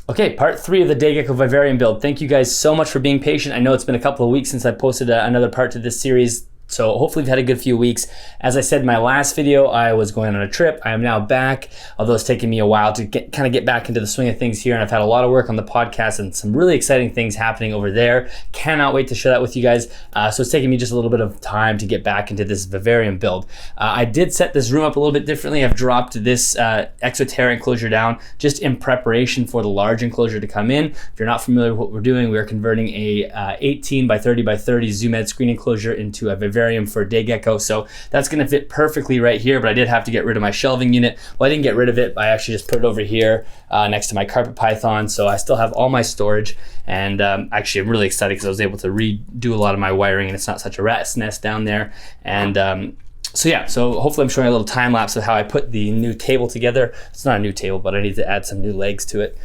Okay, part 3 of the Gecko Vivarium build. Thank you guys so much for being patient. I know it's been a couple of weeks since I posted another part to this series, so hopefully you've had a good few weeks. As I said in my last video, I was going on a trip. I am now back, although it's taken me a while to kind of get back into the swing of things here, and I've had a lot of work on the podcast and some really exciting things happening over there. Cannot wait to share that with you guys. So it's taken me just a little bit of time to get back into this vivarium build. I did set this room up a little bit differently. I've dropped this exoterra enclosure down just in preparation for the large enclosure to come in. If you're not familiar with what we're doing, we are converting a 18 by 30 by 30 zoom ed screen enclosure into a vivarium for a day gecko. So that's going to fit perfectly right here, but I did have to get rid of my shelving unit. Well, I didn't get rid of it. I actually just put it over here next to my carpet python. So I still have all my storage, and actually I'm really excited because I was able to redo a lot of my wiring and it's not such a rat's nest down there. And so yeah, so hopefully I'm showing a little time lapse of how I put the new table together. It's not a new table, but I need to add some new legs to it.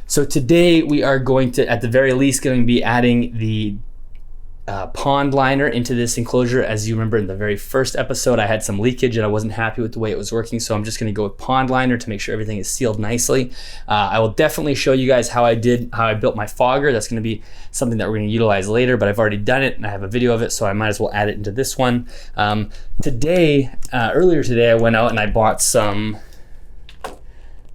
So today we are going to, at the very least, going to be adding the pond liner into this enclosure. As you remember in the very first episode, I had some leakage and I wasn't happy with the way it was working, so I'm just going to go with pond liner to make sure everything is sealed nicely. I will definitely show you guys how I built my fogger. That's going to be something that we're going to utilize later, but I've already done it and I have a video of it, so I might as well add it into this one. Earlier today I went out and I bought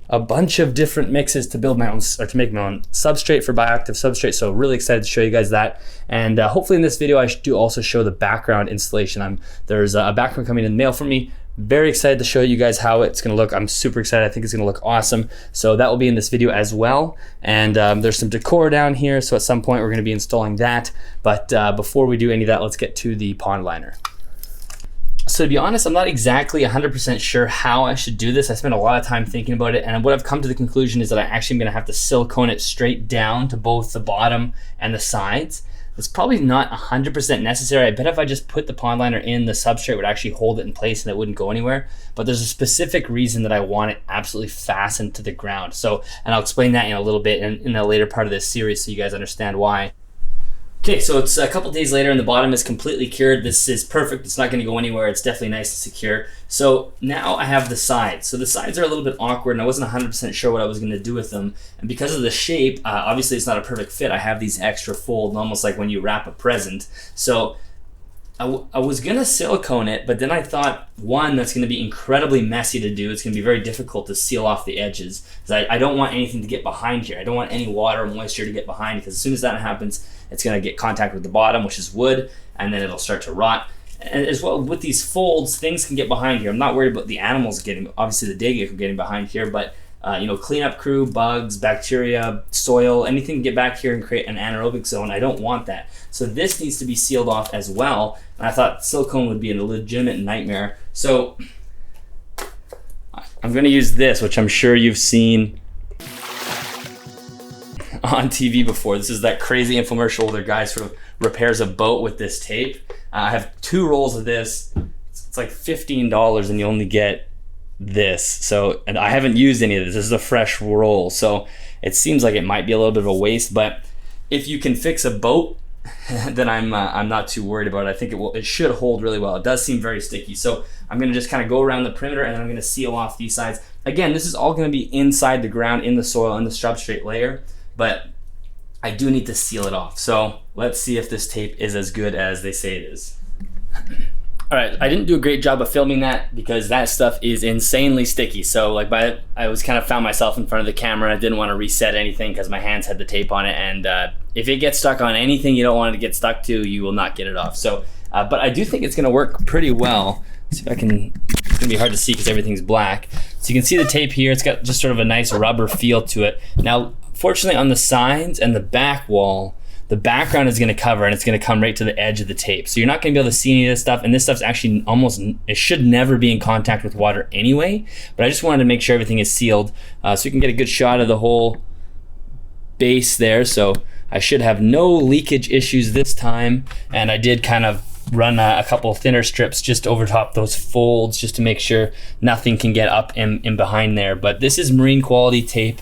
a bunch of different mixes to build my own, or to make my own substrate for bioactive substrate. So really excited to show you guys that. And hopefully in this video, I do also show the background installation. There's a background coming in the mail for me. Very excited to show you guys how it's gonna look. I'm super excited. I think it's gonna look awesome. So that will be in this video as well. And there's some decor down here. So at some point we're gonna be installing that. But before we do any of that, let's get to the pond liner. So to be honest, I'm not exactly 100% sure how I should do this. I spent a lot of time thinking about it, and what I've come to the conclusion is that I actually am gonna have to silicone it straight down to both the bottom and the sides. It's probably not 100% necessary. I bet if I just put the pond liner in, the substrate would actually hold it in place and it wouldn't go anywhere. But there's a specific reason that I want it absolutely fastened to the ground. So, and I'll explain that in a little bit in a later part of this series so you guys understand why. Okay, so it's a couple days later and the bottom is completely cured. This is perfect. It's not going to go anywhere. It's definitely nice and secure. So now I have the sides. So the sides are a little bit awkward and I wasn't 100% sure what I was going to do with them. And because of the shape, obviously it's not a perfect fit. I have these extra folds, almost like when you wrap a present. So I was going to silicone it, but then I thought, one, that's going to be incredibly messy to do. It's going to be very difficult to seal off the edges. Because I don't want anything to get behind here. I don't want any water or moisture to get behind, because as soon as that happens, it's going to get contact with the bottom, which is wood, and then it'll start to rot. And as well, with these folds, things can get behind here. I'm not worried about the animals getting, obviously the day gecko getting behind here, but cleanup crew, bugs, bacteria, soil, anything can get back here and create an anaerobic zone. I don't want that. So this needs to be sealed off as well. And I thought silicone would be a legitimate nightmare. So I'm going to use this, which I'm sure you've seen on TV before. This is that crazy infomercial where the guy sort of repairs a boat with this tape. I have 2 rolls of this. It's like $15 and you only get this. So, and I haven't used any of this. This is a fresh roll. So it seems like it might be a little bit of a waste, but if you can fix a boat, then I'm not too worried about it. I think it should hold really well. It does seem very sticky. So I'm gonna just kind of go around the perimeter and then I'm gonna seal off these sides. Again, this is all gonna be inside the ground, in the soil, in the substrate layer, but I do need to seal it off. So let's see if this tape is as good as they say it is. All right, I didn't do a great job of filming that because that stuff is insanely sticky. So like I was kind of found myself in front of the camera. I didn't want to reset anything because my hands had the tape on it. And if it gets stuck on anything you don't want it to get stuck to, you will not get it off. So, but I do think it's gonna work pretty well. Let's see if I can, it's gonna be hard to see because everything's black. So you can see the tape here. It's got just sort of a nice rubber feel to it. Now, fortunately on the sides and the back wall, the background is going to cover and it's going to come right to the edge of the tape. So you're not going to be able to see any of this stuff. And this stuff's actually it should never be in contact with water anyway. But I just wanted to make sure everything is sealed so you can get a good shot of the whole base there. So I should have no leakage issues this time. And I did kind of run a couple of thinner strips just over top those folds just to make sure nothing can get up in behind there. But this is marine quality tape,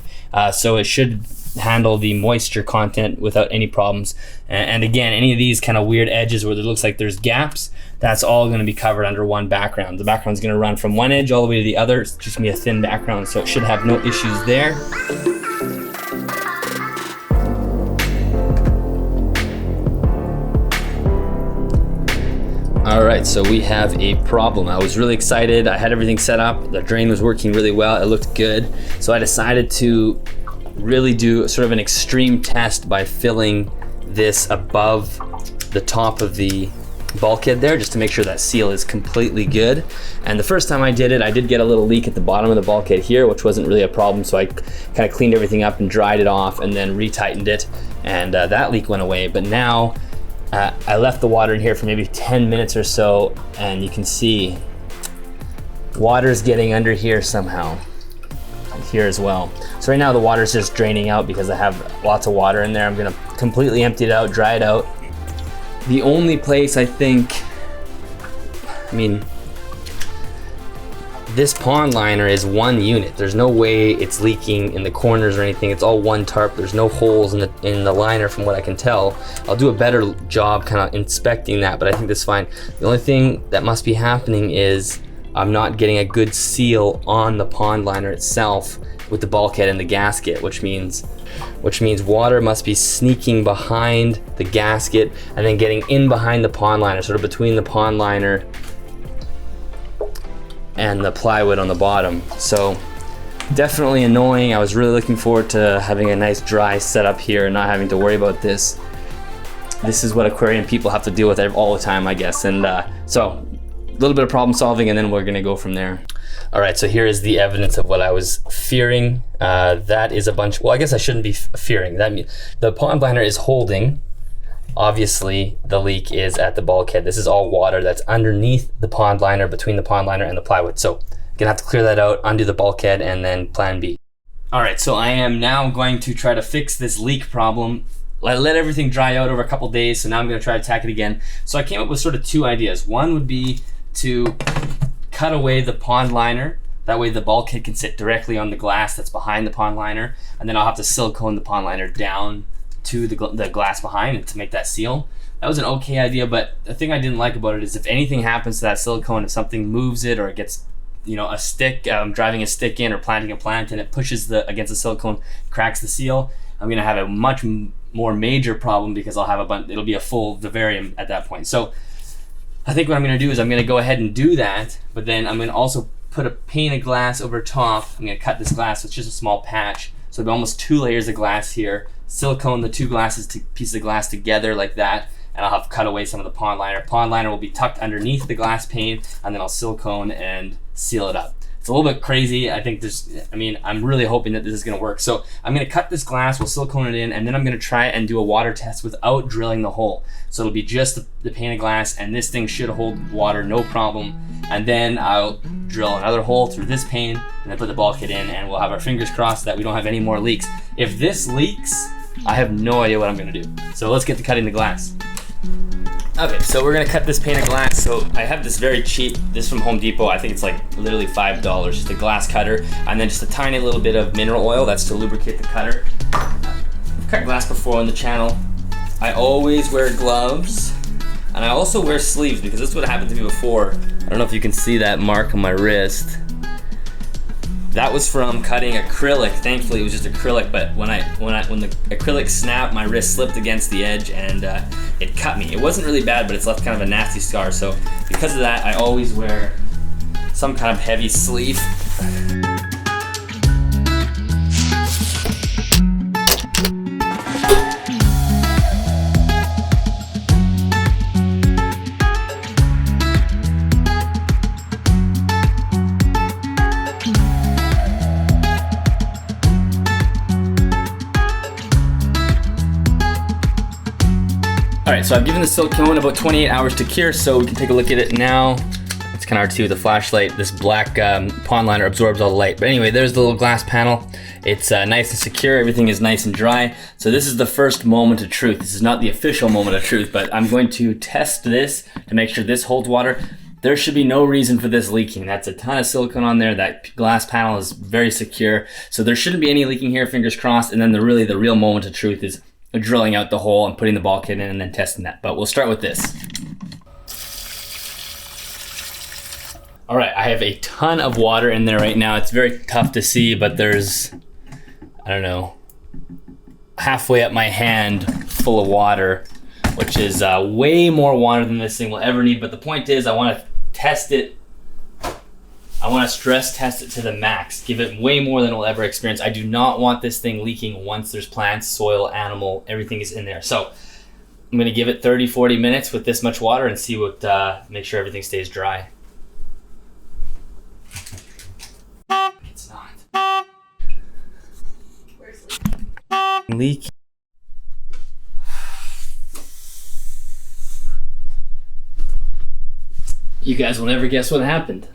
so it should handle the moisture content without any problems. And again, any of these kind of weird edges where it looks like there's gaps, that's all going to be covered under one background. The background is going to run from one edge all the way to the other. It's just going to be a thin background, so it should have no issues there. right, so we have a problem. I was really excited. I had everything set up. The drain was working really well. It looked good. So I decided to really do sort of an extreme test by filling this above the top of the bulkhead there, just to make sure that seal is completely good. And the first time I did it, I did get a little leak at the bottom of the bulkhead here, which wasn't really a problem. So I kind of cleaned everything up and dried it off and then retightened it. And that leak went away. But now I left the water in here for maybe 10 minutes or so, and you can see water's getting under here somehow, here as well. So right now the water's just draining out because I have lots of water in there. I'm gonna completely empty it out, dry it out. The only place I think, I mean, this pond liner is one unit. There's no way it's leaking in the corners or anything. It's all one tarp. There's no holes in the liner from what I can tell. I'll do a better job kind of inspecting that, but I think that's fine. The only thing that must be happening is I'm not getting a good seal on the pond liner itself with the bulkhead and the gasket, which means water must be sneaking behind the gasket and then getting in behind the pond liner, sort of between the pond liner and the plywood on the bottom. So definitely annoying. I was really looking forward to having a nice dry setup here and not having to worry about this. This is what aquarium people have to deal with all the time, I guess. And so a little bit of problem solving, and then we're gonna go from there. All right, so here is the evidence of what I was fearing. That is a bunch, well, I guess I shouldn't be fearing. That means the pond liner is holding. Obviously, the leak is at the bulkhead. This is all water that's underneath the pond liner, between the pond liner and the plywood. So gonna have to clear that out, undo the bulkhead, and then plan B. All right, so I am now going to try to fix this leak problem. Let everything dry out over a couple days, so now I'm gonna try to attack it again. So I came up with sort of two ideas. One would be to cut away the pond liner. That way the bulkhead can sit directly on the glass that's behind the pond liner, and then I'll have to silicone the pond liner down to the glass behind to make that seal. That was an okay idea, but the thing I didn't like about it is if anything happens to that silicone, if something moves it or it gets, you know, a stick, driving a stick in or planting a plant and it pushes against the silicone, cracks the seal, I'm gonna have a much more major problem because I'll have it'll be a full vivarium at that point. So I think what I'm gonna do is I'm gonna go ahead and do that, but then I'm gonna also put a pane of glass over top. I'm gonna cut this glass, so it's just a small patch. So it'll be almost 2 layers of glass here, silicone the two pieces of glass together like that, and I'll have cut away some of the pond liner. Pond liner will be tucked underneath the glass pane, and then I'll silicone and seal it up. It's a little bit crazy. I think I'm really hoping that this is gonna work. So I'm gonna cut this glass, we'll silicone it in, and then I'm gonna try and do a water test without drilling the hole. So it'll be just the pane of glass, and this thing should hold water, no problem. And then I'll drill another hole through this pane, and then put the bulkhead in, and we'll have our fingers crossed that we don't have any more leaks. If this leaks, I have no idea what I'm gonna do. So let's get to cutting the glass. Okay, so we're gonna cut this pane of glass. So I have this very cheap, this from Home Depot. I think it's like literally $5, just a glass cutter, and then just a tiny little bit of mineral oil. That's to lubricate the cutter. I've cut glass before on the channel. I always wear gloves, and I also wear sleeves because this is what happened to me before. I don't know if you can see that mark on my wrist. That was from cutting acrylic. Thankfully, it was just acrylic, but when the acrylic snapped, my wrist slipped against the edge and it cut me. It wasn't really bad, but it's left kind of a nasty scar. So because of that, I always wear some kind of heavy sleeve. All right, so I've given the silicone about 28 hours to cure, so we can take a look at it now. It's kind of hard to see with the flashlight. This black pond liner absorbs all the light. But anyway, there's the little glass panel. It's nice and secure. Everything is nice and dry. So this is the first moment of truth. This is not the official moment of truth, but I'm going to test this to make sure this holds water. There should be no reason for this leaking. That's a ton of silicone on there. That glass panel is very secure. So there shouldn't be any leaking here, fingers crossed. And then the real moment of truth is drilling out the hole and putting the bulkhead in and then testing that. But we'll start with this. All right, I have a ton of water in there right now. It's very tough to see, but there's, I don't know, halfway up my hand full of water. which is way more water than this thing will ever need. But the point is, I want to test it. I want to stress test it to the max, give it way more than it'll ever experience. I do not want this thing leaking once there's plants, soil, animal, everything is in there. So I'm going to give it 30-40 minutes with this much water and see what, make sure everything stays dry. It's not. Where's leak? You guys will never guess what happened.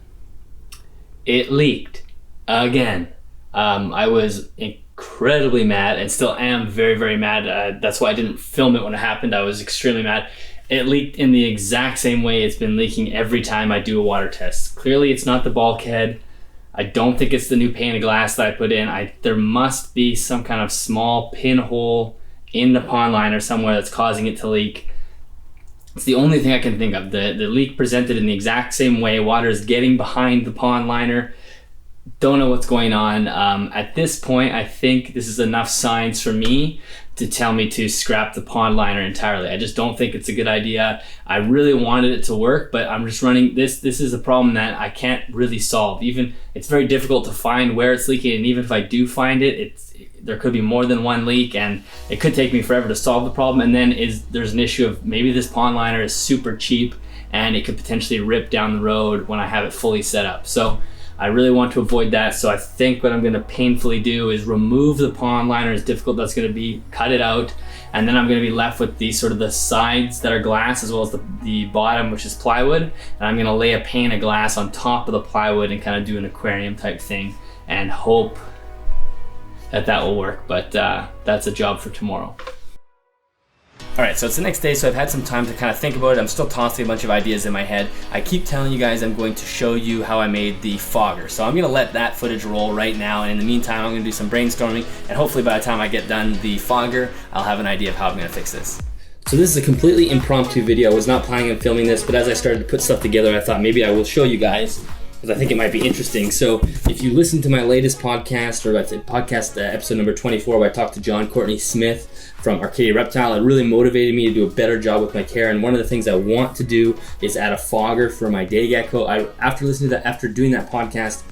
It leaked again. I was incredibly mad and still am very, very mad. That's why I didn't film it when it happened. I was extremely mad. It leaked in the exact same way it's been leaking every time I do a water test. Clearly it's not the bulkhead. I don't think it's the new pane of glass that I put in. There must be some kind of small pinhole in the pond liner somewhere that's causing it to leak. It's the only thing I can think of. The leak presented in the exact same way. Water is getting behind the pond liner. Don't know what's going on. At this point, I think this is enough signs for me to tell me to scrap the pond liner entirely. I just don't think it's a good idea. I really wanted it to work, but I'm just running this. This is a problem that I can't really solve. Even it's very difficult to find where it's leaking, and even if I do find it, there could be more than one leak, and it could take me forever to solve the problem. And then there's an issue of maybe this pond liner is super cheap and it could potentially rip down the road when I have it fully set up. So I really want to avoid that. So I think what I'm going to painfully do is remove the pond liner, as difficult that's going to be, cut it out, and then I'm going to be left with the sort of the sides that are glass as well as the bottom, which is plywood, and I'm going to lay a pane of glass on top of the plywood and kind of do an aquarium type thing and hope that will work. But that's a job for tomorrow. All right, so it's the next day, so I've had some time to kind of think about it. I'm still tossing a bunch of ideas in my head. I keep telling you guys I'm going to show you how I made the fogger. So I'm gonna let that footage roll right now, and in the meantime, I'm gonna do some brainstorming, and hopefully by the time I get done the fogger, I'll have an idea of how I'm gonna fix this. So this is a completely impromptu video. I was not planning on filming this, but as I started to put stuff together, I thought maybe I will show you guys, because I think it might be interesting. So if you listen to my latest podcast, or podcast episode number 24, where I talked to John Courtney Smith from Custom Reptile, it really motivated me to do a better job with my care. And one of the things I want to do is add a fogger for my day gecko. After doing that podcast,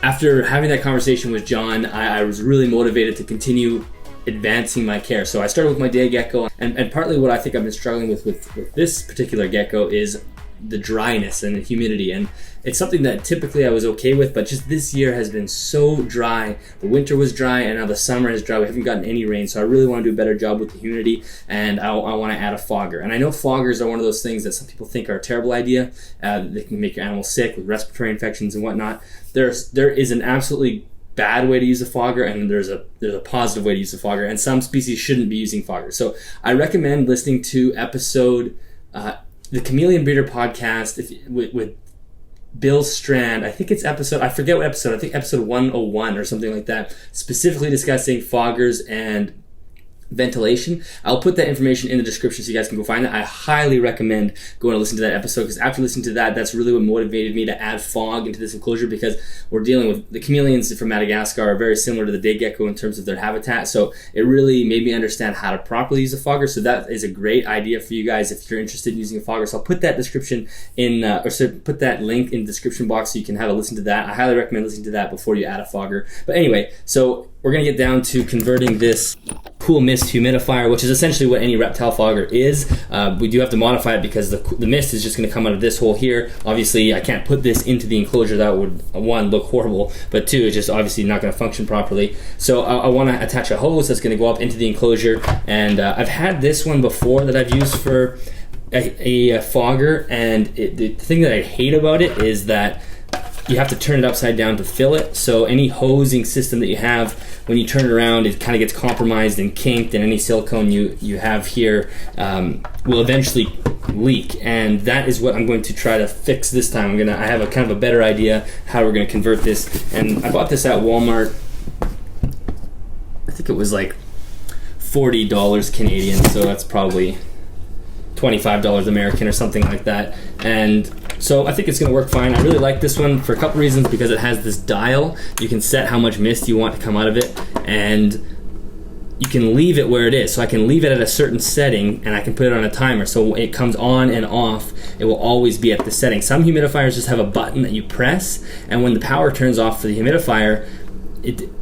after having that conversation with John, I was really motivated to continue advancing my care. So I started with my day gecko, and partly what I think I've been struggling with this particular gecko is the dryness and the humidity, and it's something that typically I was okay with, but just this year has been so dry. The winter was dry and now the summer is dry. We haven't gotten any rain, so I really want to do a better job with the humidity, and I want to add a fogger. And I know foggers are one of those things that some people think are a terrible idea. They can make your animal sick with respiratory infections and whatnot. There is an absolutely bad way to use a fogger, and there's a positive way to use a fogger, and some species shouldn't be using foggers. So I recommend listening to episode the Chameleon Breeder podcast with Bill Strand. I think it's I forget what episode, I think episode 101 or something like that, specifically discussing foggers and ventilation. I'll put that information in the description so you guys can go find that. I highly recommend going to listen to that episode, because after listening to that, that's really what motivated me to add fog into this enclosure, because we're dealing with the chameleons from Madagascar are very similar to the day gecko in terms of their habitat. So it really made me understand how to properly use a fogger. So that is a great idea for you guys if you're interested in using a fogger. So I'll put that description in, put that link in the description box so you can have a listen to that. I highly recommend listening to that before you add a fogger. But anyway, so we're gonna get down to converting this cool mist humidifier, which is essentially what any reptile fogger is. We do have to modify it because the mist is just going to come out of this hole here. Obviously, I can't put this into the enclosure. That would, one, look horrible, but two, it's just obviously not going to function properly. So I want to attach a hose that's going to go up into the enclosure, and I've had this one before that I've used for a fogger, and the thing that I hate about it is that you have to turn it upside down to fill it. So any hosing system that you have, when you turn it around, it kind of gets compromised and kinked, and any silicone you have here will eventually leak. And that is what I'm going to try to fix this time. I have a kind of a better idea how we're going to convert this. And I bought this at Walmart. I think it was like $40 Canadian, so that's probably $25 American or something like that. And so I think it's going to work fine. I really like this one for a couple reasons, because it has this dial. You can set how much mist you want to come out of it, and you can leave it where it is. So I can leave it at a certain setting and I can put it on a timer. So it comes on and off, it will always be at the setting. Some humidifiers just have a button that you press, and when the power turns off for the humidifier,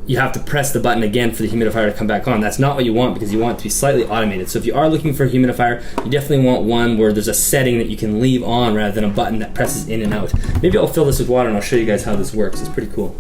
you have to press the button again for the humidifier to come back on. That's not what you want, because you want it to be slightly automated. So if you are looking for a humidifier, you definitely want one where there's a setting that you can leave on rather than a button that presses in and out. Maybe I'll fill this with water and I'll show you guys how this works. It's pretty cool.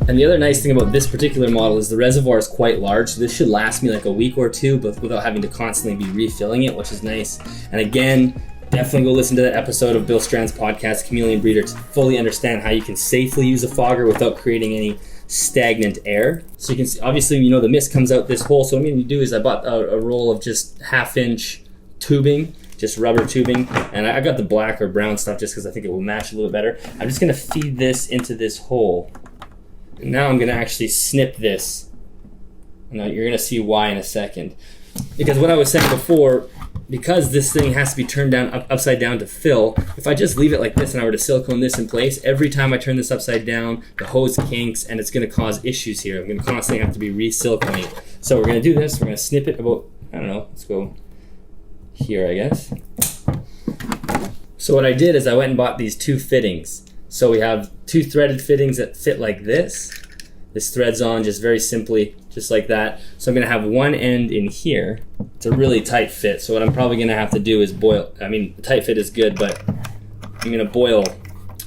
And the other nice thing about this particular model is the reservoir is quite large, so this should last me like a week or two, but without having to constantly be refilling it, which is nice. And again, definitely go listen to that episode of Bill Strand's podcast, Chameleon Breeder, to fully understand how you can safely use a fogger without creating any stagnant air. So you can see, obviously, you know, the mist comes out this hole. So what I'm going to do is I bought a roll of just 1/2-inch tubing, just rubber tubing, and I got the black or brown stuff just because I think it will match a little better. I'm just going to feed this into this hole. And now I'm going to actually snip this. Now you're going to see why in a second. Because what I was saying before, because this thing has to be turned down upside down to fill, if I just leave it like this and I were to silicone this in place, every time I turn this upside down, the hose kinks and it's going to cause issues here. I'm going to constantly have to be re-siliconing. So we're going to do this. We're going to snip it about, I don't know, let's go here, I guess. So what I did is I went and bought these 2 fittings. So we have 2 threaded fittings that fit like this. This threads on just very simply, just like that. So I'm gonna have one end in here. It's a really tight fit. So what I'm probably gonna have to do is boil, I mean, the tight fit is good, but I'm gonna boil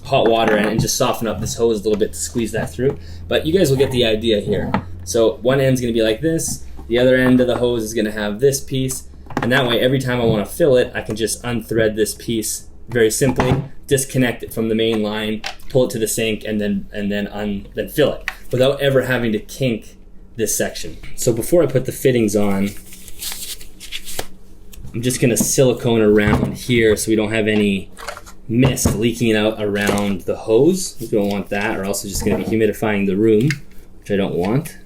hot water and just soften up this hose a little bit to squeeze that through. But you guys will get the idea here. So one end's gonna be like this. The other end of the hose is gonna have this piece. And that way, every time I wanna fill it, I can just unthread this piece very simply, disconnect it from the main line, pull it to the sink, and then fill it without ever having to kink this section. So before I put the fittings on, I'm just gonna silicone around here so we don't have any mist leaking out around the hose. We don't want that, or else it's just gonna be humidifying the room, which I don't want.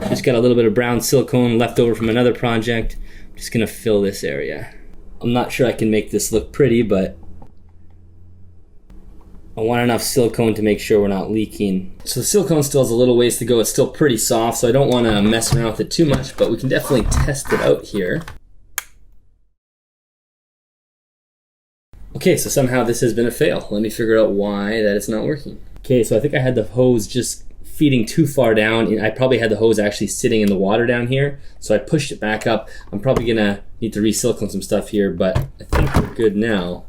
Just got a little bit of brown silicone left over from another project. I'm just gonna fill this area. I'm not sure I can make this look pretty, but I want enough silicone to make sure we're not leaking. So the silicone still has a little ways to go. It's still pretty soft, so I don't want to mess around with it too much, but we can definitely test it out here. Okay, so somehow this has been a fail. Let me figure out why that it's not working. Okay, so I think I had the hose just feeding too far down. I probably had the hose actually sitting in the water down here, so I pushed it back up. I'm probably gonna need to re-silicone some stuff here, but I think we're good now.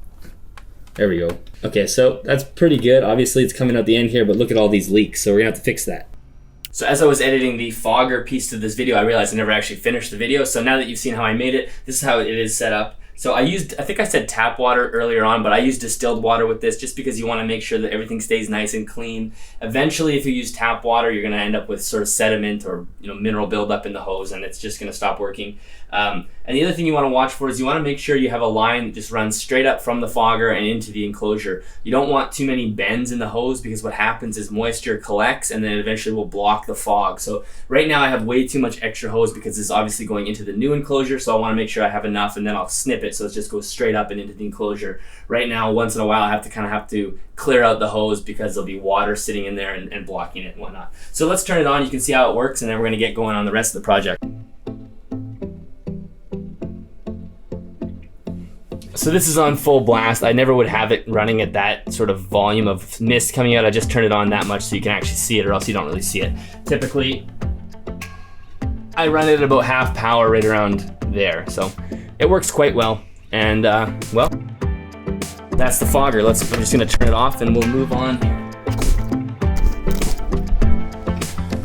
There we go. Okay, so that's pretty good. Obviously it's coming out the end here, but look at all these leaks, so we're gonna have to fix that. So as I was editing the fogger piece to this video, I realized I never actually finished the video. So now that you've seen how I made it, this is how it is set up. So I think I said tap water earlier on, but I used distilled water with this just because you want to make sure that everything stays nice and clean. Eventually, if you use tap water, you're going to end up with sort of sediment or mineral buildup in the hose, and it's just going to stop working. And the other thing you want to watch for is you want to make sure you have a line that just runs straight up from the fogger and into the enclosure. You don't want too many bends in the hose, because what happens is moisture collects and then eventually will block the fog. So right now I have way too much extra hose because this is obviously going into the new enclosure, so I want to make sure I have enough, and then I'll snip it so it just goes straight up and into the enclosure. Right now, once in a while, I have to clear out the hose because there'll be water sitting in there and blocking it and whatnot. So let's turn it on. You can see how it works, and then we're going to get going on the rest of the project. So this is on full blast. I never would have it running at that sort of volume of mist coming out. I just turn it on that much so you can actually see it, or else you don't really see it. Typically, I run it at about half power, right around there. So it works quite well. And well, that's the fogger. I'm just gonna turn it off and we'll move on here.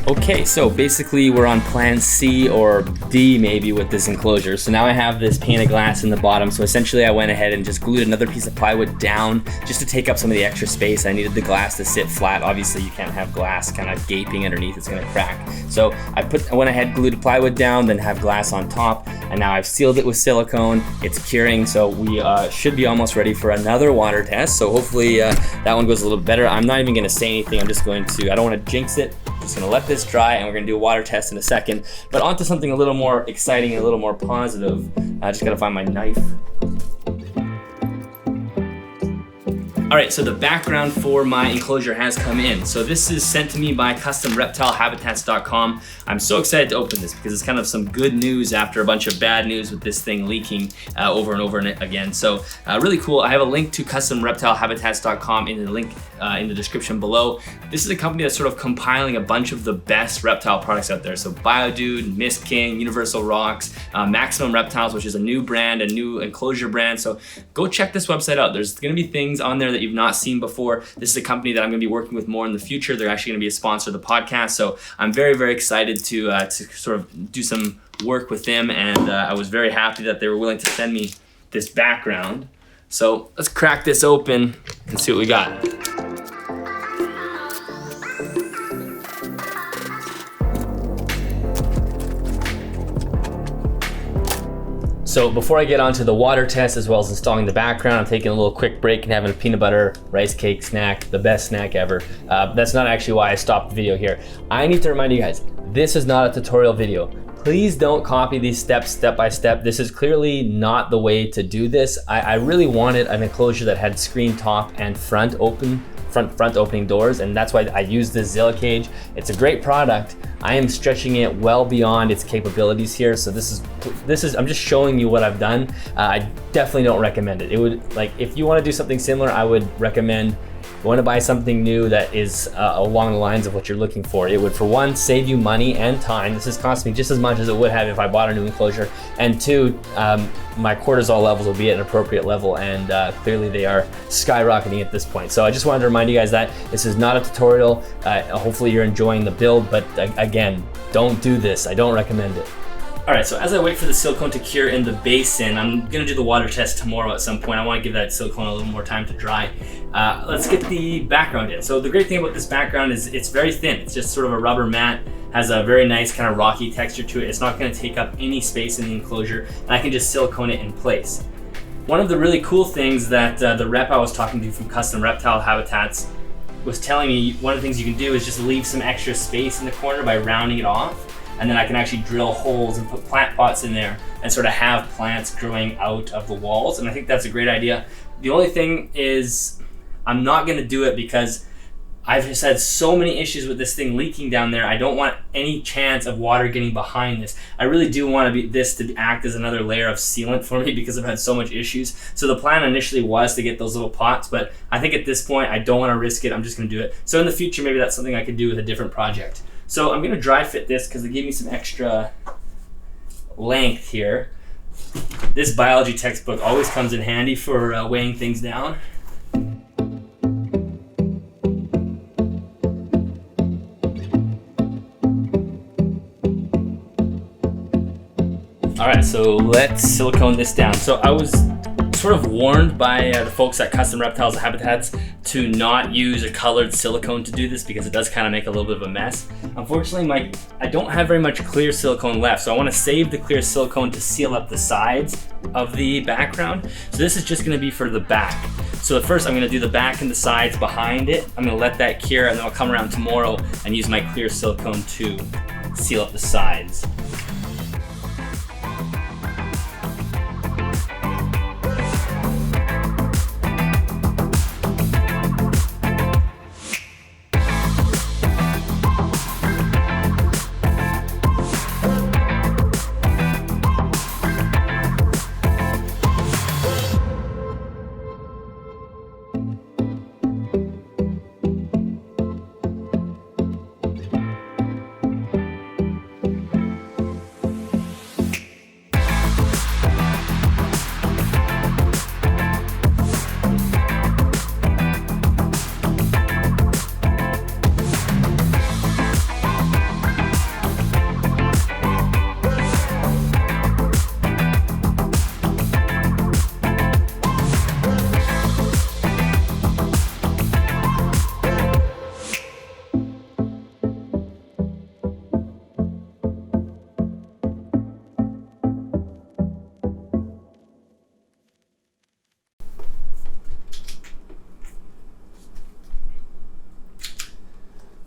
Okay, so basically we're on plan C or D maybe with this enclosure. So now I have this pane of glass in the bottom. So essentially I went ahead and just glued another piece of plywood down just to take up some of the extra space. I needed the glass to sit flat. Obviously you can't have glass kind of gaping underneath, it's gonna crack. So I went ahead, glued plywood down, then have glass on top, and now I've sealed it with silicone. It's curing, so we should be almost ready for another water test. So hopefully that one goes a little bit better. I'm not even gonna say anything. I don't wanna jinx it. I'm just gonna let this dry, and we're gonna do a water test in a second. But onto something a little more exciting, a little more positive. I just gotta find my knife. All right, so the background for my enclosure has come in. So this is sent to me by CustomReptileHabitats.com. I'm so excited to open this because it's kind of some good news after a bunch of bad news with this thing leaking over and over again. So really cool. I have a link to CustomReptileHabitats.com in the link in the description below. This is a company that's sort of compiling a bunch of the best reptile products out there. So BioDude, Mist King, Universal Rocks, Maximum Reptiles, which is a new brand, a new enclosure brand. So go check this website out. There's gonna be things on there that you've not seen before. This is a company that I'm gonna be working with more in the future. They're actually gonna be a sponsor of the podcast. So I'm very, very excited to sort of do some work with them. And I was very happy that they were willing to send me this background. So let's crack this open and see what we got. So before I get onto the water test as well as installing the background, I'm taking a little quick break and having a peanut butter rice cake snack, the best snack ever. That's not actually why I stopped the video here. I need to remind you guys, this is not a tutorial video. Please don't copy these steps step by step. This is clearly not the way to do this. I really wanted an enclosure that had screen top and front opening doors, and that's why I use this Zilla cage. It's a great product. I am stretching it well beyond its capabilities here. So this is I'm just showing you what I've done. I definitely don't recommend it. It would, like, if you want to do something similar, I would recommend you want to buy something new that is along the lines of what you're looking for. It would, for one, save you money and time. This has cost me just as much as it would have if I bought a new enclosure. And two, my cortisol levels will be at an appropriate level, and clearly they are skyrocketing at this point. So I just wanted to remind you guys that this is not a tutorial. Hopefully you're enjoying the build, but again, don't do this. I don't recommend it. All right, so as I wait for the silicone to cure in the basin, I'm gonna do the water test tomorrow at some point. I wanna give that silicone a little more time to dry. Let's get the background in. So the great thing about this background is it's very thin. It's just sort of a rubber mat, has a very nice kind of rocky texture to it. It's not gonna take up any space in the enclosure, and I can just silicone it in place. One of the really cool things that the rep I was talking to from Custom Reptile Habitats was telling me, one of the things you can do is just leave some extra space in the corner by rounding it off. And then I can actually drill holes and put plant pots in there and sort of have plants growing out of the walls. And I think that's a great idea. The only thing is I'm not gonna do it because I've just had so many issues with this thing leaking down there. I don't want any chance of water getting behind this. I really do want this to act as another layer of sealant for me because I've had so much issues. So the plan initially was to get those little pots, but I think at this point I don't wanna risk it. I'm just gonna do it. So in the future, maybe that's something I could do with a different project. So I'm gonna dry fit this because they gave me some extra length here. This biology textbook always comes in handy for weighing things down. All right, so let's silicone this down. So I was sort of warned by the folks at Custom Reptiles Habitats to not use a colored silicone to do this because it does kind of make a little bit of a mess. Unfortunately, I don't have very much clear silicone left, so I want to save the clear silicone to seal up the sides of the background. So this is just going to be for the back. So at first I'm going to do the back and the sides behind it. I'm going to let that cure, and then I'll come around tomorrow and use my clear silicone to seal up the sides.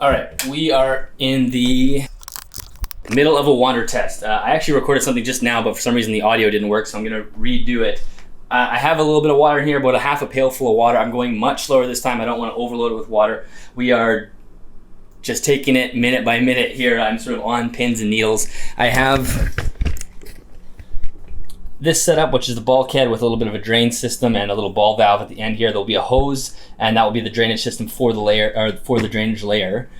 All right, we are in the middle of a water test. I actually recorded something just now, but for some reason the audio didn't work, so I'm gonna redo it. I have a little bit of water in here, about a half a pail full of water. I'm going much slower this time. I don't want to overload it with water. We are just taking it minute by minute here. I'm sort of on pins and needles. I have this setup, which is the bulkhead with a little bit of a drain system and a little ball valve at the end here. There'll be a hose, and that will be the drainage system for the layer, or for the drainage layer.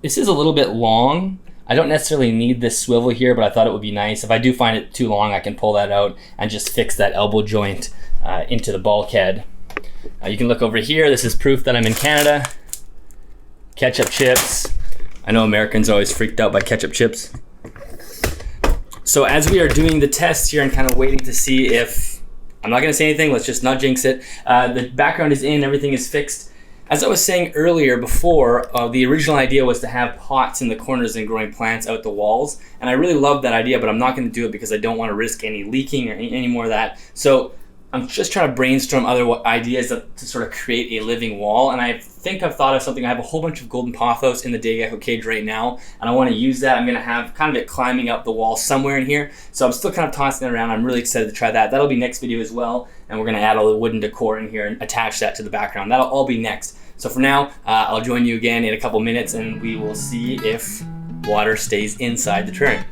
This is a little bit long. I don't necessarily need this swivel here, but I thought it would be nice. If I do find it too long, I can pull that out and just fix that elbow joint into the bulkhead. You can look over here. This is proof that I'm in Canada. Ketchup chips. I know Americans are always freaked out by ketchup chips. So as we are doing the tests here and kind of waiting to see if, I'm not gonna say anything, let's just not jinx it. The background is in, everything is fixed. As I was saying earlier before, the original idea was to have pots in the corners and growing plants out the walls. And I really love that idea, but I'm not gonna do it because I don't wanna risk any leaking or any more of that. So I'm just trying to brainstorm other ideas to sort of create a living wall. And I think I've thought of something. I have a whole bunch of golden pothos in the day gecko cage right now, and I want to use that. I'm going to have kind of it climbing up the wall somewhere in here. So I'm still kind of tossing it around. I'm really excited to try that. That'll be next video as well. And we're going to add all the wooden decor in here and attach that to the background. That'll all be next. So for now, I'll join you again in a couple minutes and we will see if water stays inside the terrarium.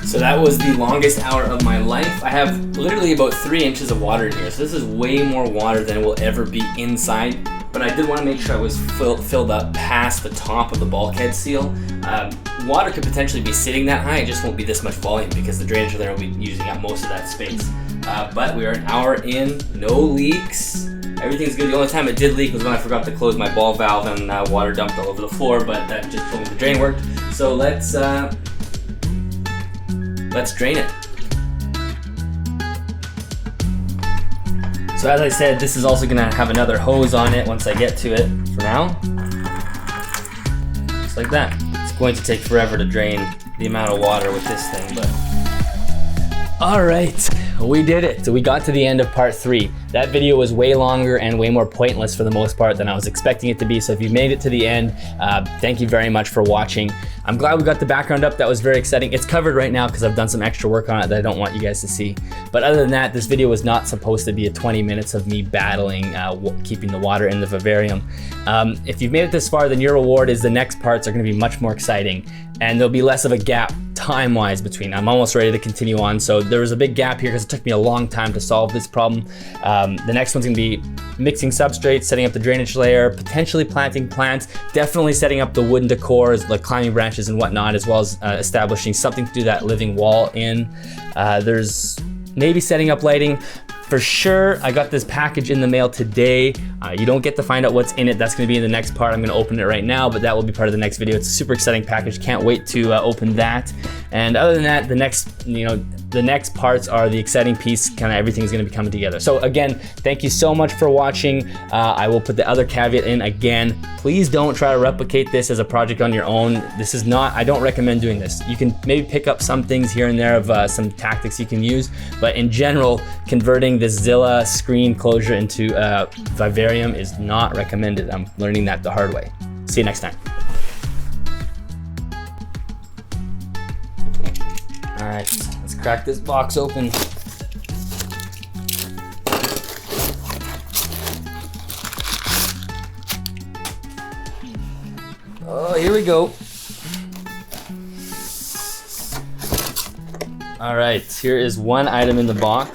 So that was the longest hour of my life. I have literally about 3 inches of water in here. So this is way more water than will ever be inside. But I did want to make sure I was filled up past the top of the bulkhead seal. Water could potentially be sitting that high. It just won't be this much volume because the drainage there will be using up most of that space. But we are an hour in, no leaks. Everything's good. The only time it did leak was when I forgot to close my ball valve and water dumped all over the floor, but that just told me the drain worked. So let's drain it. So as I said, this is also gonna have another hose on it once I get to it. For now, just like that. It's going to take forever to drain the amount of water with this thing, but all right, we did it. So we got to the end of part 3. That video was way longer and way more pointless for the most part than I was expecting it to be. So if you made it to the end, thank you very much for watching. I'm glad we got the background up. That was very exciting. It's covered right now because I've done some extra work on it that I don't want you guys to see. But other than that, this video was not supposed to be a 20 minutes of me battling keeping the water in the vivarium. If you've made it this far, then your reward is the next parts are gonna be much more exciting and there'll be less of a gap time-wise between. I'm almost ready to continue on. So there was a big gap here because it took me a long time to solve this problem. The next one's gonna be mixing substrates, setting up the drainage layer, potentially planting plants, definitely setting up the wooden decors like climbing branches and whatnot, as well as establishing something to do that living wall in. There's maybe setting up lighting. For sure, I got this package in the mail today. You don't get to find out what's in it. That's gonna be in the next part. I'm gonna open it right now, but that will be part of the next video. It's a super exciting package. Can't wait to open that. And other than that, the next parts are the exciting piece, kind of everything's gonna be coming together. So again, thank you so much for watching. I will put the other caveat in again. Please don't try to replicate this as a project on your own. This is not, I don't recommend doing this. You can maybe pick up some things here and there of some tactics you can use, but in general, converting this Zilla screen closure into vivarium is not recommended. I'm learning that the hard way. See you next time. All right, let's crack this box open. Oh, here we go. All right, here is one item in the box.